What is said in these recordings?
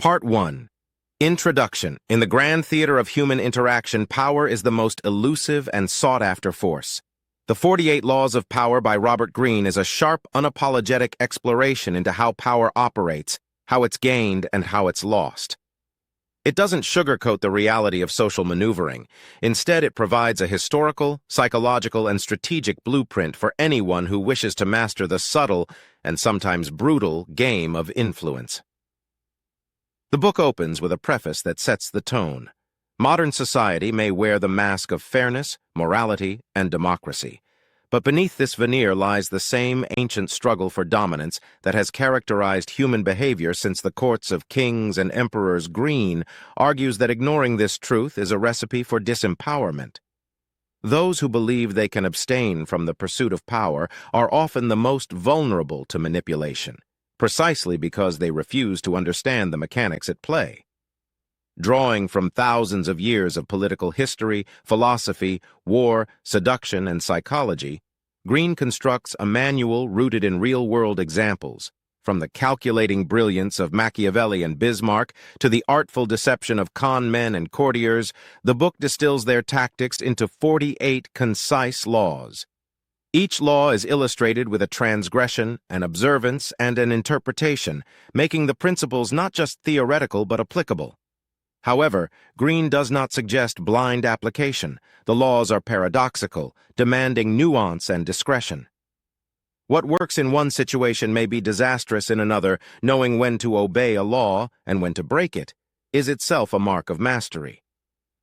Part 1. Introduction. In the grand theater of human interaction, power is the most elusive and sought-after force. The 48 Laws of Power by Robert Greene is a sharp, unapologetic exploration into how power operates, how it's gained, and how it's lost. It doesn't sugarcoat the reality of social maneuvering. Instead, it provides a historical, psychological, and strategic blueprint for anyone who wishes to master the subtle and sometimes brutal game of influence. The book opens with a preface that sets the tone. Modern society may wear the mask of fairness, morality, and democracy. But beneath this veneer lies the same ancient struggle for dominance that has characterized human behavior since the courts of kings and emperors. Greene argues that ignoring this truth is a recipe for disempowerment. Those who believe they can abstain from the pursuit of power are often the most vulnerable to manipulation, precisely because they refuse to understand the mechanics at play. Drawing from thousands of years of political history, philosophy, war, seduction, and psychology, Greene constructs a manual rooted in real-world examples, from the calculating brilliance of Machiavelli and Bismarck to the artful deception of con men and courtiers. The book distills their tactics into 48 concise laws. Each law is illustrated with a transgression, an observance, and an interpretation, making the principles not just theoretical but applicable. However, Greene does not suggest blind application. The laws are paradoxical, demanding nuance and discretion. What works in one situation may be disastrous in another. Knowing when to obey a law and when to break it is itself a mark of mastery.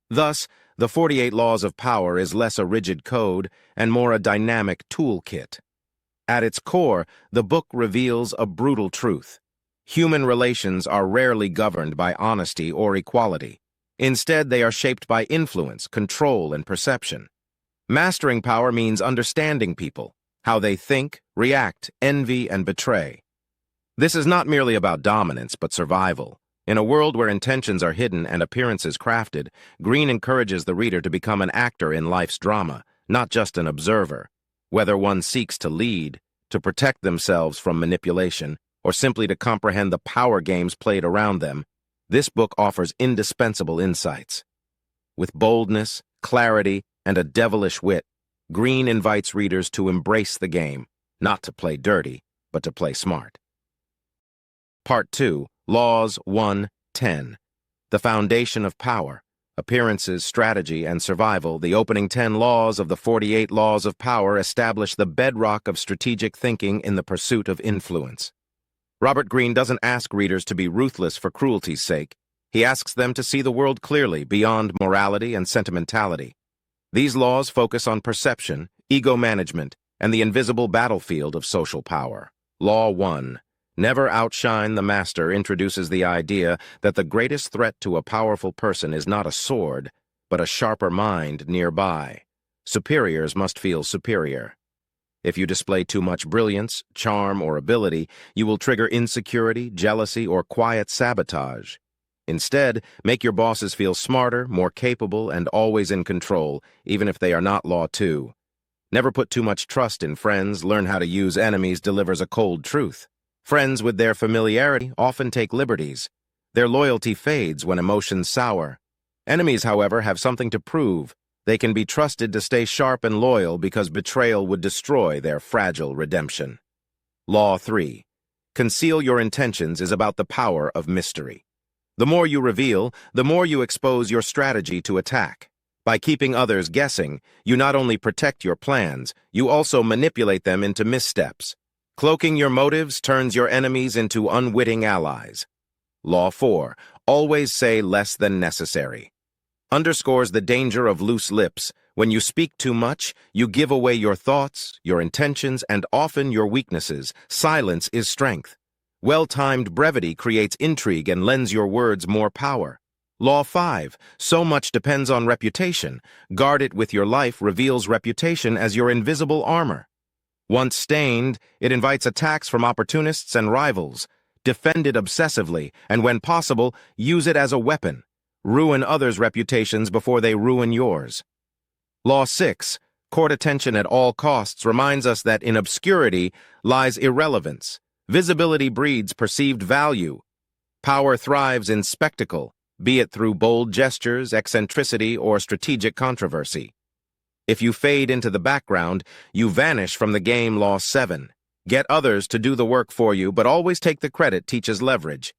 Thus, the 48 Laws of Power is less a rigid code and more a dynamic toolkit. At its core, the book reveals a brutal truth. Human relations are rarely governed by honesty or equality. Instead, they are shaped by influence, control, and perception. Mastering power means understanding people, how they think, react, envy, and betray. This is not merely about dominance, but survival. In a world where intentions are hidden and appearances crafted, Greene encourages the reader to become an actor in life's drama, not just an observer. Whether one seeks to lead, to protect themselves from manipulation, or simply to comprehend the power games played around them, this book offers indispensable insights. With boldness, clarity, and a devilish wit, Greene invites readers to embrace the game, not to play dirty, but to play smart. Part 2, Laws 1-10. The Foundation of Power, Appearances, Strategy, and Survival. The opening 10 laws of the 48 Laws of Power establish the bedrock of strategic thinking in the pursuit of influence. Robert Greene doesn't ask readers to be ruthless for cruelty's sake. He asks them to see the world clearly, beyond morality and sentimentality. These laws focus on perception, ego management, and the invisible battlefield of social power. Law 1. Never outshine the master introduces the idea that the greatest threat to a powerful person is not a sword, but a sharper mind nearby. Superiors must feel superior. If you display too much brilliance, charm, or ability, you will trigger insecurity, jealousy, or quiet sabotage. Instead, make your bosses feel smarter, more capable, and always in control, even if they are not Law 2. Never put too much trust in friends. Learn how to use enemies delivers a cold truth. Friends with their familiarity often take liberties. Their loyalty fades when emotions sour. Enemies, however, have something to prove. They can be trusted to stay sharp and loyal because betrayal would destroy their fragile redemption. Law 3. Conceal your intentions is about the power of mystery. The more you reveal, the more you expose your strategy to attack. By keeping others guessing, you not only protect your plans, you also manipulate them into missteps. Cloaking your motives turns your enemies into unwitting allies. Law 4. Always say less than necessary. Underscores the danger of loose lips. When you speak too much, you give away your thoughts, your intentions, and often your weaknesses. Silence is strength. Well-timed brevity creates intrigue and lends your words more power. Law 5. So much depends on reputation. Guard it with your life reveals reputation as your invisible armor. Once stained, it invites attacks from opportunists and rivals. Defend it obsessively, and when possible, use it as a weapon. Ruin others' reputations before they ruin yours. Law 6. Court attention at all costs reminds us that in obscurity lies irrelevance. Visibility breeds perceived value. Power thrives in spectacle, be it through bold gestures, eccentricity, or strategic controversy. If you fade into the background, you vanish from the game. Law 7. Get others to do the work for you, but always take the credit teaches leverage.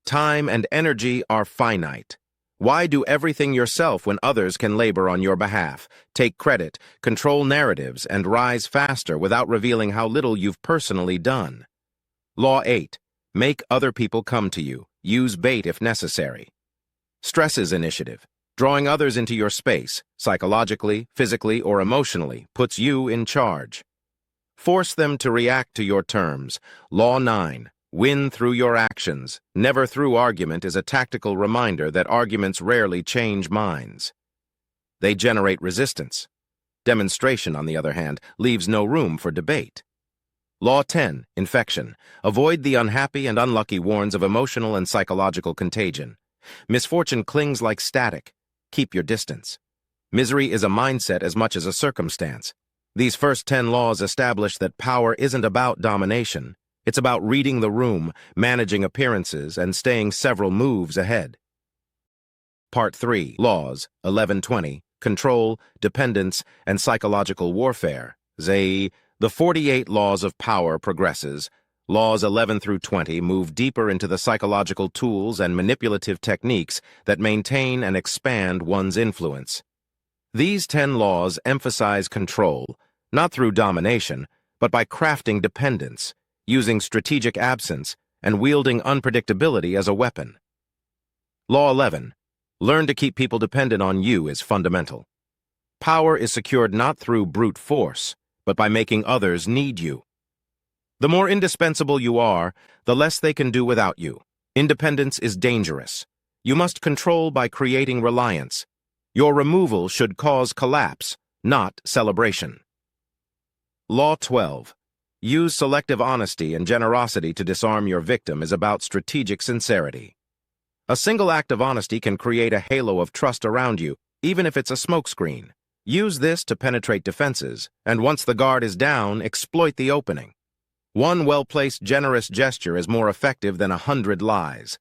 Time and energy are finite. Why do everything yourself when others can labor on your behalf, take credit, control narratives, and rise faster without revealing how little you've personally done? Law 8. Make other people come to you. Use bait if necessary. Stresses initiative. Drawing others into your space, psychologically, physically, or emotionally, puts you in charge. Force them to react to your terms. Law 9. Win through your actions. Never through argument is a tactical reminder that arguments rarely change minds. They generate resistance. Demonstration, on the other hand, leaves no room for debate. Law 10. Infection. Avoid the unhappy and unlucky warns of emotional and psychological contagion. Misfortune clings like static. Keep your distance. Misery is a mindset as much as a circumstance. These first 10 laws establish that power isn't about domination. It's about reading the room, managing appearances, and staying several moves ahead. Part 3. Laws 11-20. Control, dependence, and psychological warfare. The 48 laws of power progresses. Laws 11-20 move deeper into the psychological tools and manipulative techniques that maintain and expand one's influence. These 10 laws emphasize control, not through domination, but by crafting dependence, using strategic absence, and wielding unpredictability as a weapon. Law 11. Learn to keep people dependent on you is fundamental. Power is secured not through brute force, but by making others need you. The more indispensable you are, the less they can do without you. Independence is dangerous. You must control by creating reliance. Your removal should cause collapse, not celebration. Law 12. Use selective honesty and generosity to disarm your victim is about strategic sincerity. A single act of honesty can create a halo of trust around you, even if it's a smokescreen. Use this to penetrate defenses, and once the guard is down, exploit the opening. One well-placed generous gesture is more effective than 100 lies.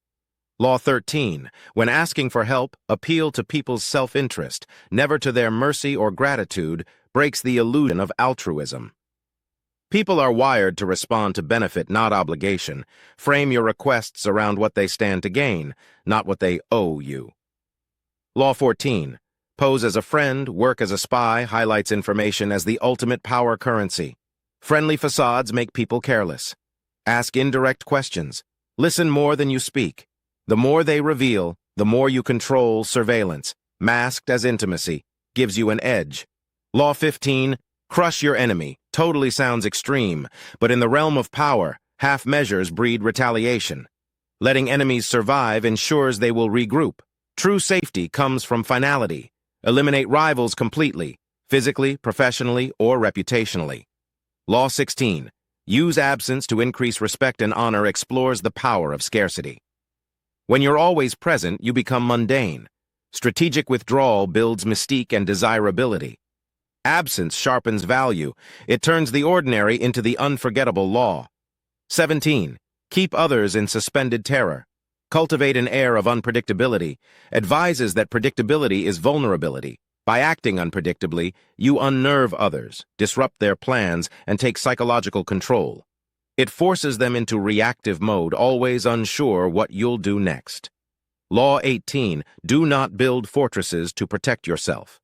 Law 13. When asking for help, appeal to people's self-interest, never to their mercy or gratitude, breaks the illusion of altruism. People are wired to respond to benefit, not obligation. Frame your requests around what they stand to gain, not what they owe you. Law 14. Pose as a friend, work as a spy, highlights information as the ultimate power currency. Friendly facades make people careless. Ask indirect questions. Listen more than you speak. The more they reveal, the more you control. Surveillance, masked as intimacy, gives you an edge. Law 15. Crush your enemy. Totally sounds extreme, but in the realm of power, half measures breed retaliation. Letting enemies survive ensures they will regroup. True safety comes from finality. Eliminate rivals completely, physically, professionally, or reputationally. Law 16. Use absence to increase respect and honor explores the power of scarcity. When you're always present, you become mundane. Strategic withdrawal builds mystique and desirability. Absence sharpens value. It turns the ordinary into the unforgettable. Law 17. Keep others in suspended terror. Cultivate an air of unpredictability. Advises that predictability is vulnerability. By acting unpredictably, you unnerve others, disrupt their plans, and take psychological control. It forces them into reactive mode, always unsure what you'll do next. Law 18. Do not build fortresses to protect yourself.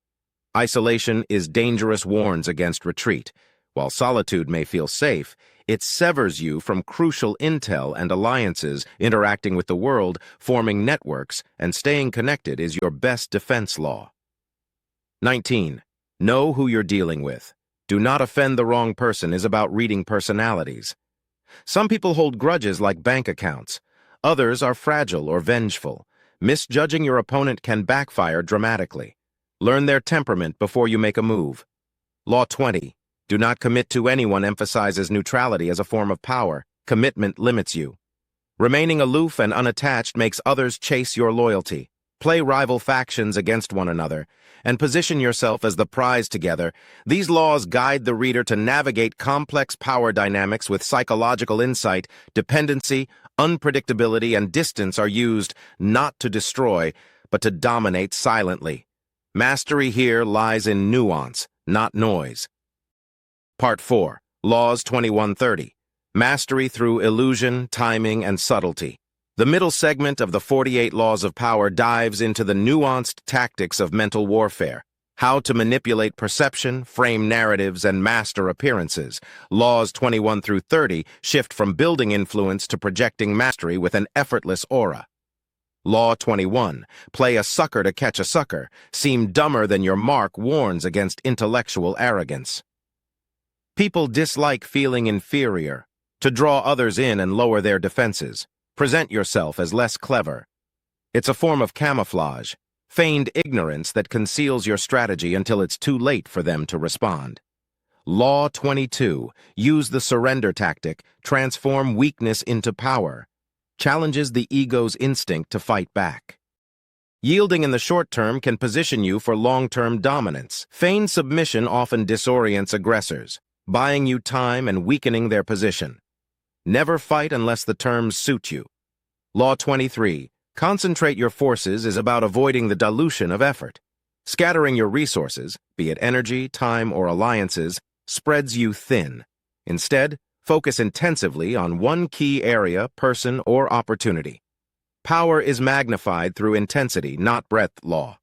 Isolation is dangerous, warns against retreat. While solitude may feel safe, it severs you from crucial intel and alliances. Interacting with the world, forming networks, and staying connected is your best defense. Law 19. Know who you're dealing with. Do not offend the wrong person is about reading personalities. Some people hold grudges like bank accounts. Others are fragile or vengeful. Misjudging your opponent can backfire dramatically. Learn their temperament before you make a move. Law 20. Do not commit to anyone emphasizes neutrality as a form of power. Commitment limits you. Remaining aloof and unattached makes others chase your loyalty. Play rival factions against one another, and position yourself as the prize together. These laws guide the reader to navigate complex power dynamics with psychological insight, dependency, Unpredictability and distance are used not to destroy, but to dominate silently. Mastery here lies in nuance, not noise. Part 4. Laws 2130. Mastery through illusion, timing, and subtlety. The middle segment of the 48 Laws of Power dives into the nuanced tactics of mental warfare, how to manipulate perception, frame narratives, and master appearances. Laws 21 through 30 shift from building influence to projecting mastery with an effortless aura. Law 21. Play a sucker to catch a sucker. Seem dumber than your mark warns against intellectual arrogance. People dislike feeling inferior. To draw others in and lower their defenses, present yourself as less clever. It's a form of camouflage, feigned ignorance that conceals your strategy until it's too late for them to respond. Law 22. Use the surrender tactic, transform weakness into power. Challenges the ego's instinct to fight back. Yielding in the short term can position you for long-term dominance. Feigned submission often disorients aggressors, buying you time and weakening their position. Never fight unless the terms suit you. Law 23. Concentrate your forces is about avoiding the dilution of effort. Scattering your resources, be it energy, time, or alliances, spreads you thin. Instead, focus intensively on one key area, person, or opportunity. Power is magnified through intensity, not breadth. Law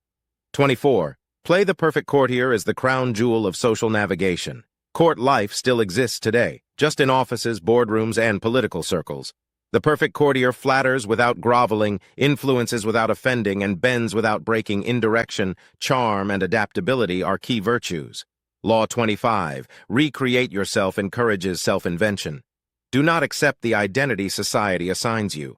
24. Play the perfect courtier is the crown jewel of social navigation. Court life still exists today, just in offices, boardrooms, and political circles. The perfect courtier flatters without groveling, influences without offending, and bends without breaking. Indirection, charm, and adaptability are key virtues. Law 25. Recreate yourself encourages self-invention. Do not accept the identity society assigns you.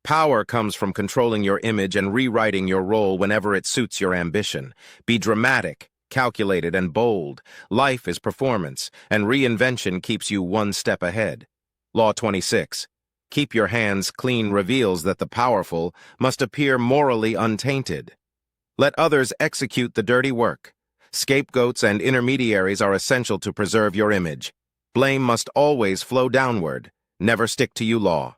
Power comes from controlling your image and rewriting your role whenever it suits your ambition. Be dramatic, calculated, and bold. Life is performance, and reinvention keeps you one step ahead. Law 26. Keep your hands clean reveals that the powerful must appear morally untainted. Let others execute the dirty work. Scapegoats and intermediaries are essential to preserve your image. Blame must always flow downward, never stick to you. Law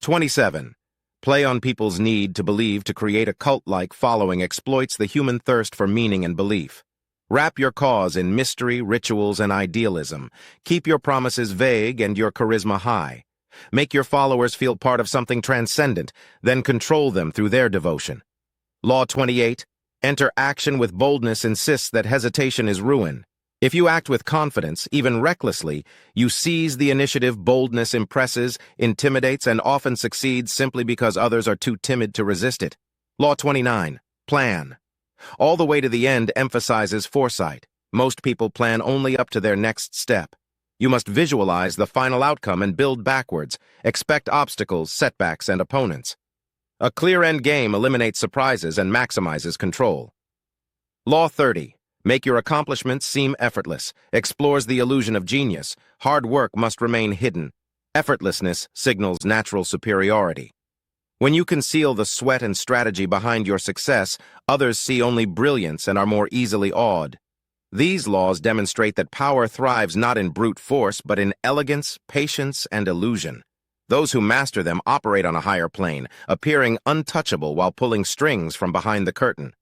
27. Play on people's need to believe to create a cult-like following exploits the human thirst for meaning and belief. Wrap your cause in mystery, rituals, and idealism. Keep your promises vague and your charisma high. Make your followers feel part of something transcendent, then control them through their devotion. Law 28. Enter action with boldness insists that hesitation is ruin. If you act with confidence, even recklessly, you seize the initiative. Boldness impresses, intimidates, and often succeeds simply because others are too timid to resist it. Law 29. Plan. All the way to the end emphasizes foresight. Most people plan only up to their next step. You must visualize the final outcome and build backwards. Expect obstacles, setbacks, and opponents. A clear end game eliminates surprises and maximizes control. Law 30. Make your accomplishments seem effortless. Explores the illusion of genius. Hard work must remain hidden. Effortlessness signals natural superiority. When you conceal the sweat and strategy behind your success, others see only brilliance and are more easily awed. These laws demonstrate that power thrives not in brute force, but in elegance, patience, and illusion. Those who master them operate on a higher plane, appearing untouchable while pulling strings from behind the curtain.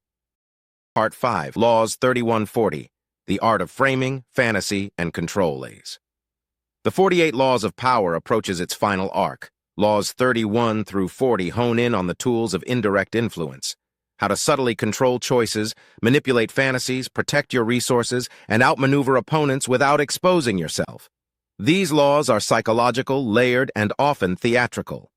Part 5. Laws 3140. The art of framing, fantasy, and control. The 48 Laws of Power approaches its final arc. Laws 31 through 40 hone in on the tools of indirect influence. How to subtly control choices, manipulate fantasies, protect your resources, and outmaneuver opponents without exposing yourself. These laws are psychological, layered, and often theatrical.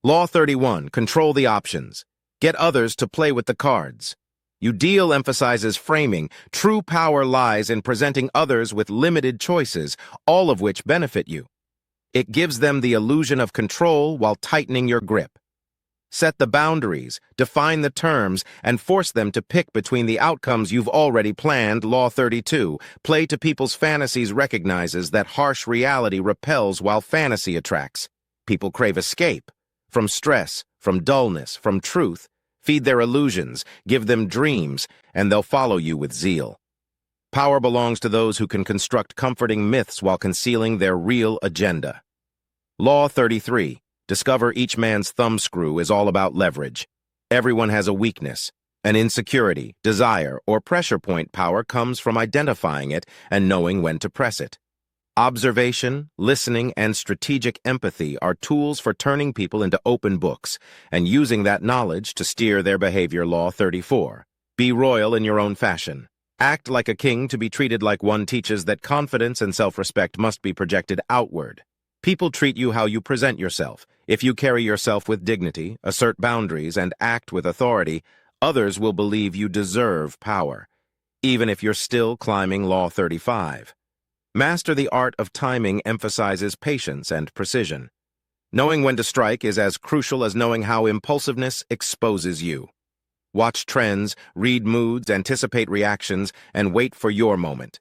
Law 31. Control the options. Get others to play with the cards. Deal emphasizes framing. True power lies in presenting others with limited choices, all of which benefit you. It gives them the illusion of control while tightening your grip. Set the boundaries, define the terms, and force them to pick between the outcomes you've already planned. Law 32. Play to people's fantasies recognizes that harsh reality repels while fantasy attracts. People crave escape. From stress, from dullness, from truth. Feed their illusions, give them dreams, and they'll follow you with zeal. Power belongs to those who can construct comforting myths while concealing their real agenda. Law 33. Discover each man's thumbscrew is all about leverage. Everyone has a weakness. An insecurity, desire, or pressure point. Power comes from identifying it and knowing when to press it. Observation, listening, and strategic empathy are tools for turning people into open books and using that knowledge to steer their behavior. Law 34. Be royal in your own fashion. Act like a king to be treated like one teaches that confidence and self-respect must be projected outward. People treat you how you present yourself. If you carry yourself with dignity, assert boundaries, and act with authority, others will believe you deserve power, even if you're still climbing. Law 35. Master the art of timing emphasizes patience and precision. Knowing when to strike is as crucial as knowing how impulsiveness exposes you. Watch trends, read moods, anticipate reactions, and wait for your moment.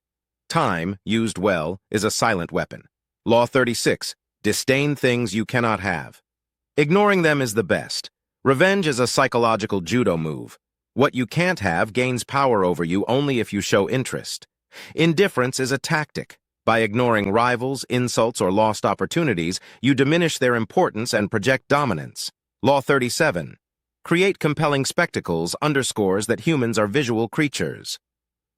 Time, used well, is a silent weapon. Law 36. Disdain things you cannot have. Ignoring them is the best. Revenge is a psychological judo move. What you can't have gains power over you only if you show interest. Indifference is a tactic. By ignoring rivals, insults, or lost opportunities, you diminish their importance and project dominance. Law 37. Create compelling spectacles underscores that humans are visual creatures.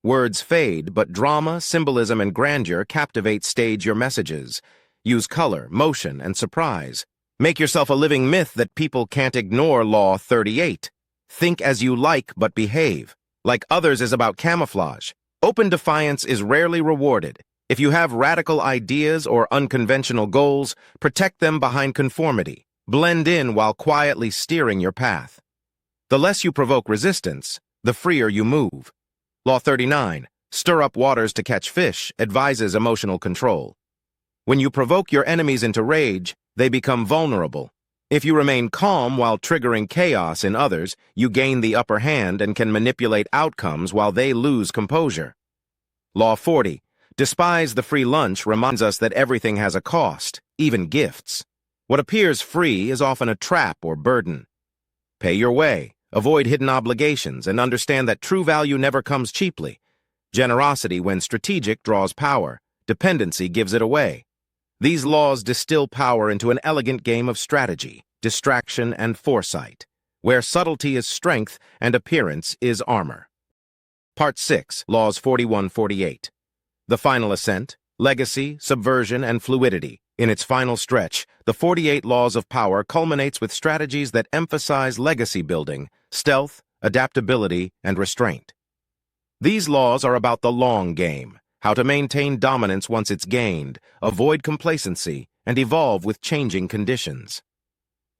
Words fade, but drama, symbolism, and grandeur captivate. Stage your messages. Use color, motion, and surprise. Make yourself a living myth that people can't ignore. Law 38. Think as you like, but behave. Like others is about camouflage. Open defiance is rarely rewarded. If you have radical ideas or unconventional goals, protect them behind conformity. Blend in while quietly steering your path. The less you provoke resistance, the freer you move. Law 39. Stir up waters to catch fish advises emotional control. When you provoke your enemies into rage, they become vulnerable. If you remain calm while triggering chaos in others, you gain the upper hand and can manipulate outcomes while they lose composure. Law 40. Despise the free lunch reminds us that everything has a cost, even gifts. What appears free is often a trap or burden. Pay your way, avoid hidden obligations, and understand that true value never comes cheaply. Generosity, when strategic, draws power. Dependency gives it away. These laws distill power into an elegant game of strategy, distraction, and foresight, where subtlety is strength and appearance is armor. Part 6, Laws 41-48. The final ascent, legacy, subversion, and fluidity. In its final stretch, the 48 Laws of Power culminates with strategies that emphasize legacy building, stealth, adaptability, and restraint. These laws are about the long game, how to maintain dominance once it's gained, avoid complacency, and evolve with changing conditions.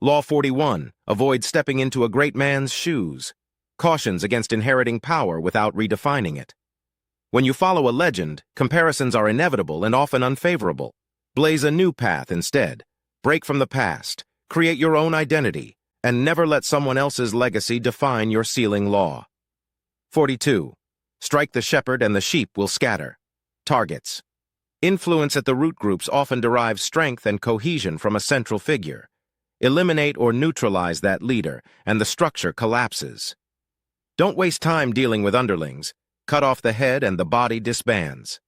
Law 41, avoid stepping into a great man's shoes, cautions against inheriting power without redefining it. When you follow a legend, comparisons are inevitable and often unfavorable. Blaze a new path instead. Break from the past, create your own identity, and never let someone else's legacy define your ceiling. Law 42. Strike the shepherd and the sheep will scatter. Targets. Influence at the root groups often derives strength and cohesion from a central figure. Eliminate or neutralize that leader, and the structure collapses. Don't waste time dealing with underlings. Cut off the head and the body disbands.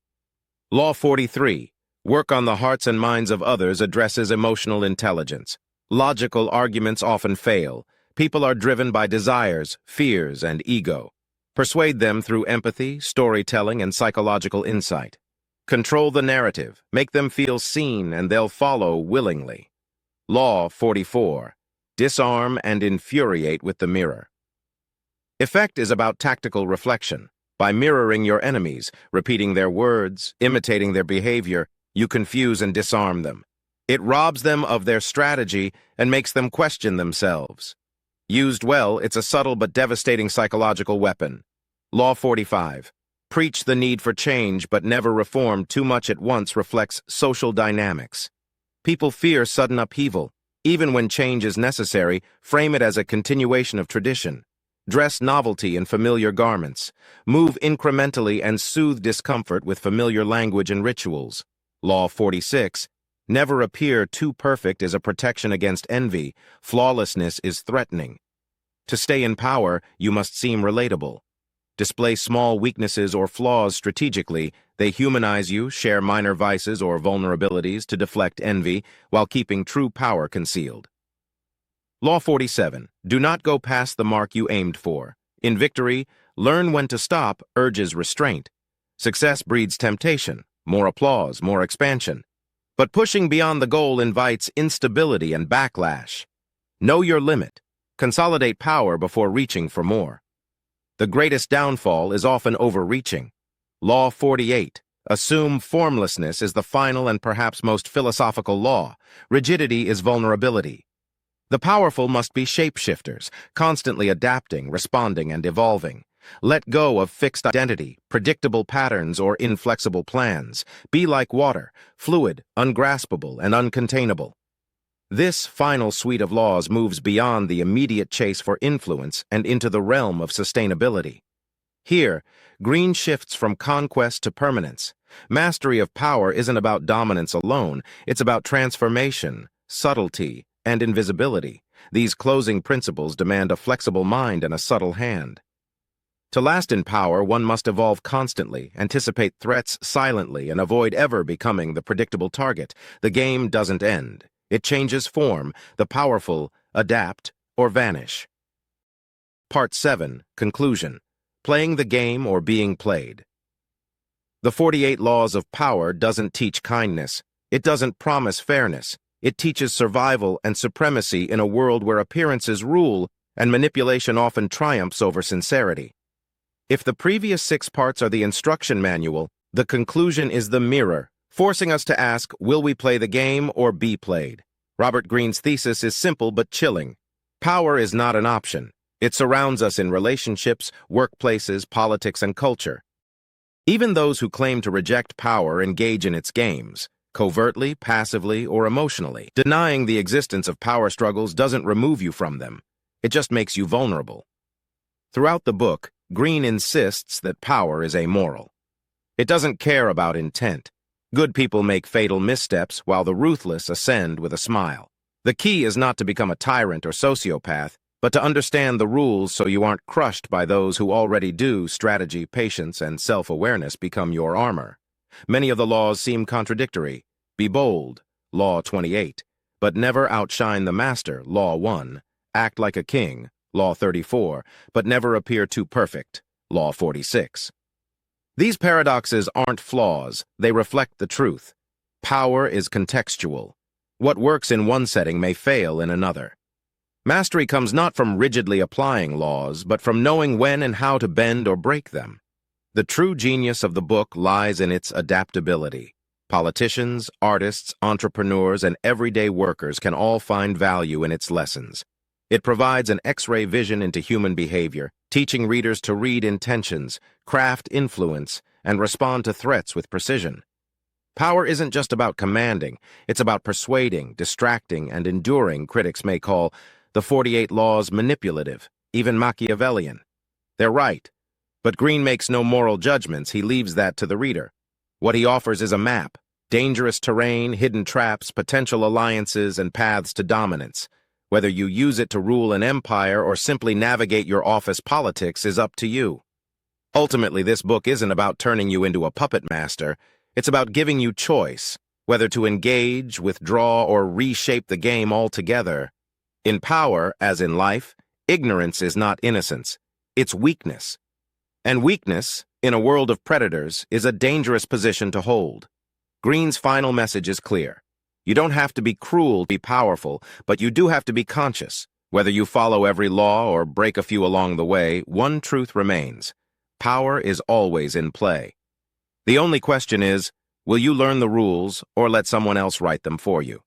Law 43. Work on the hearts and minds of others addresses emotional intelligence. Logical arguments often fail. People are driven by desires, fears, and ego. Persuade them through empathy, storytelling, and psychological insight. Control the narrative. Make them feel seen, and they'll follow willingly. Law 44. Disarm and infuriate with the mirror. Effect is about tactical reflection. By mirroring your enemies, repeating their words, imitating their behavior, you confuse and disarm them. It robs them of their strategy and makes them question themselves. Used well, it's a subtle but devastating psychological weapon. Law 45. Preach the need for change but never reform too much at once reflects social dynamics. People fear sudden upheaval. Even when change is necessary, frame it as a continuation of tradition. Dress novelty in familiar garments. Move incrementally and soothe discomfort with familiar language and rituals. Law 46. Never appear too perfect is a protection against envy. Flawlessness is threatening. To stay in power, you must seem relatable. display small weaknesses or flaws strategically. They humanize you, share minor vices or vulnerabilities to deflect envy, while keeping true power concealed. Law 47. Do not go past the mark you aimed for. In victory, learn when to stop urges restraint. Success breeds temptation, more applause, more expansion. But pushing beyond the goal invites instability and backlash. Know your limit. Consolidate power before reaching for more. The greatest downfall is often overreaching. Law 48. Assume formlessness is the final and perhaps most philosophical law. Rigidity is vulnerability. The powerful must be shapeshifters, constantly adapting, responding, and evolving. Let go of fixed identity, predictable patterns, or inflexible plans. Be like water, fluid, ungraspable, and uncontainable. This final suite of laws moves beyond the immediate chase for influence and into the realm of sustainability. Here, Greene shifts from conquest to permanence. Mastery of power isn't about dominance alone, it's about transformation, subtlety, and invisibility. These closing principles demand a flexible mind and a subtle hand. To last in power, one must evolve constantly, anticipate threats silently, and avoid ever becoming the predictable target. The game doesn't end. It changes form. The powerful adapt or vanish. Part 7. Conclusion. Playing the game or being played. The 48 Laws of Power doesn't teach kindness. It doesn't promise fairness. It teaches survival and supremacy in a world where appearances rule and manipulation often triumphs over sincerity. If the previous 6 parts are the instruction manual, the conclusion is the mirror, forcing us to ask, will we play the game or be played? Robert Greene's thesis is simple but chilling. Power is not an option. It surrounds us in relationships, workplaces, politics, and culture. Even those who claim to reject power engage in its games, covertly, passively, or emotionally. Denying the existence of power struggles doesn't remove you from them. It just makes you vulnerable. Throughout the book, Greene insists that power is amoral. It doesn't care about intent. Good people make fatal missteps while the ruthless ascend with a smile. The key is not to become a tyrant or sociopath, but to understand the rules so you aren't crushed by those who already do. Strategy, patience, and self-awareness become your armor. Many of the laws seem contradictory. Be bold, Law 28, but never outshine the master, Law 1. Act like a king, Law 34, but never appear too perfect, Law 46. These paradoxes aren't flaws, they reflect the truth. Power is contextual. What works in one setting may fail in another. Mastery comes not from rigidly applying laws, but from knowing when and how to bend or break them. The true genius of the book lies in its adaptability. Politicians, artists, entrepreneurs, and everyday workers can all find value in its lessons. It provides an X-ray vision into human behavior, teaching readers to read intentions, craft influence, and respond to threats with precision. Power isn't just about commanding, it's about persuading, distracting, and enduring. Critics may call the 48 Laws manipulative, even Machiavellian. They're right. But Greene makes no moral judgments, he leaves that to the reader. What he offers is a map, dangerous terrain, hidden traps, potential alliances, and paths to dominance. Whether you use it to rule an empire or simply navigate your office politics is up to you. Ultimately, this book isn't about turning you into a puppet master, it's about giving you choice, whether to engage, withdraw, or reshape the game altogether. In power, as in life, ignorance is not innocence, it's weakness. And weakness, in a world of predators, is a dangerous position to hold. Greene's final message is clear. You don't have to be cruel to be powerful, but you do have to be conscious. Whether you follow every law or break a few along the way, one truth remains. Power is always in play. The only question is, will you learn the rules or let someone else write them for you?